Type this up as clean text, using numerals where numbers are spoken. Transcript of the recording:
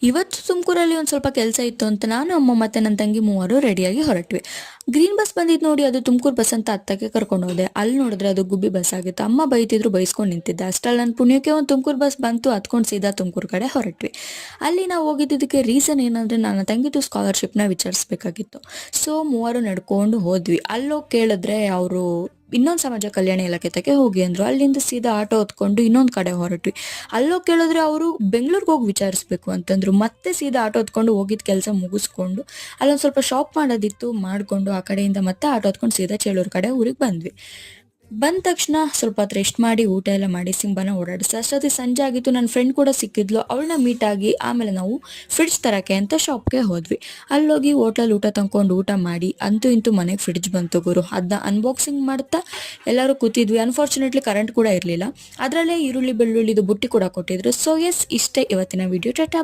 ಇವತ್ತು ತುಮಕೂರಲ್ಲಿ ಒಂದು ಸ್ವಲ್ಪ ಕೆಲಸ ಇತ್ತು ಅಂತ ನಾನು, ಅಮ್ಮ ಮತ್ತೆ ನನ್ನ ತಂಗಿ ಮೂವರು ರೆಡಿಯಾಗಿ ಹೊರಟ್ವಿ. ಗ್ರೀನ್ ಬಸ್ ಬಂದಿದ್ದು ನೋಡಿ, ಅದು ತುಮಕೂರು ಬಸ್ ಅಂತ ಹತ್ತಕ್ಕೆ ಕರ್ಕೊಂಡು ಹೋದೆ. ಅಲ್ಲಿ ನೋಡಿದ್ರೆ ಅದು ಗುಬ್ಬಿ ಬಸ್ ಆಗಿತ್ತು. ಅಮ್ಮ ಬೈತಿದ್ರು, ಬೈಸ್ಕೊಂಡು ನಿಂತಿದ್ದೆ. ಅಷ್ಟರಲ್ಲಿ ನನ್ನ ಪುಣ್ಯಕ್ಕೆ ಒಂದು ತುಮಕೂರು ಬಸ್ ಬಂತು. ಹತ್ಕೊಂಡು ಸೀದಾ ತುಮಕೂರು ಕಡೆ ಹೊರಟ್ವಿ. ಅಲ್ಲಿ ನಾವು ಹೋಗಿದ್ದಕ್ಕೆ ರೀಸನ್ ಏನಂದ್ರೆ, ನನ್ನ ತಂಗಿದು ಸ್ಕಾಲರ್ಶಿಪ್ನ ವಿಚಾರಿಸ್ಬೇಕಾಗಿತ್ತು. ಸೊ ಮೂವರು ನಡ್ಕೊಂಡು ಹೋದ್ವಿ. ಅಲ್ಲೋಗಿ ಕೇಳಿದ್ರೆ ಅವರು ಇನ್ನೊಂದು ಸಮಾಜ ಕಲ್ಯಾಣ ಇಲಾಖೆ ಹೋಗಿ ಅಂದ್ರು. ಅಲ್ಲಿಂದ ಸೀದಾ ಆಟೋ ಹೊತ್ಕೊಂಡು ಇನ್ನೊಂದು ಕಡೆ ಹೊರಟ್ವಿ. ಅಲ್ಲೋಗಿ ಕೇಳಿದ್ರೆ ಅವರು ಬೆಂಗಳೂರಿಗೆ ಹೋಗಿ ವಿಚಾರಿಸ್ಬೇಕು ಅಂತಂದ್ರು. ಮತ್ತೆ ಸೀದಾ ಆಟೋ ಹೊತ್ಕೊಂಡು ಹೋಗಿದ್ದ ಕೆಲಸ ಮುಗಿಸ್ಕೊಂಡು ಅಲ್ಲೊಂದು ಸ್ವಲ್ಪ ಶಾಪ್ ಮಾಡೋದಿತ್ತು, ಮಾಡಿಕೊಂಡು ಆ ಕಡೆಯಿಂದ ಮತ್ತೆ ಆಟೋ ಹೊತ್ಕೊಂಡು ಸೀದಾ ಚೇಳೂರು ಕಡೆ ಊರಿಗೆ ಬಂದ್ವಿ. ಬಂದ ತಕ್ಷಣ ಸ್ವಲ್ಪ ಹೊತ್ತು ರೆಸ್ಟ್ ಮಾಡಿ ಊಟ ಎಲ್ಲ ಮಾಡಿ ಸಿಂಬಾನ ಓಡಾಡಿಸಿ ಅಷ್ಟೊತ್ತಿಗೆ ಸಂಜೆ ಆಗಿತ್ತು. ನನ್ನ ಫ್ರೆಂಡ್ ಕೂಡ ಸಿಕ್ಕಿದ್ಲು. ಅವಳನ್ನ ಮೀಟ್ ಆಗಿ ಆಮೇಲೆ ನಾವು ಫ್ರಿಡ್ಜ್ ತರಕ್ಕೆ ಅಂತ ಶಾಪ್ಗೆ ಹೋದ್ವಿ. ಅಲ್ಲೋಗಿ ಹೋಟ್ಲಲ್ಲಿ ಊಟ ತಂಕೊಂಡು ಊಟ ಮಾಡಿ ಅಂತೂ ಇಂತೂ ಮನೆಗೆ ಫ್ರಿಡ್ಜ್ ಬಂತು ಗುರು. ಅದನ್ನ ಅನ್ಬಾಕ್ಸಿಂಗ್ ಮಾಡ್ತಾ ಎಲ್ಲರೂ ಕೂತಿದ್ವಿ. ಅನ್ಫಾರ್ಚುನೇಟ್ಲಿ ಕರೆಂಟ್ ಕೂಡ ಇರಲಿಲ್ಲ. ಅದರಲ್ಲೇ ಈರುಳ್ಳಿ ಬೆಳ್ಳುಳ್ಳಿದು ಬುಟ್ಟಿ ಕೂಡ ಕೊಟ್ಟಿದ್ರು. ಸೊ ಎಸ್, ಇಷ್ಟೇ ಇವತ್ತಿನ ವಿಡಿಯೋ. ಟಾಟಾ.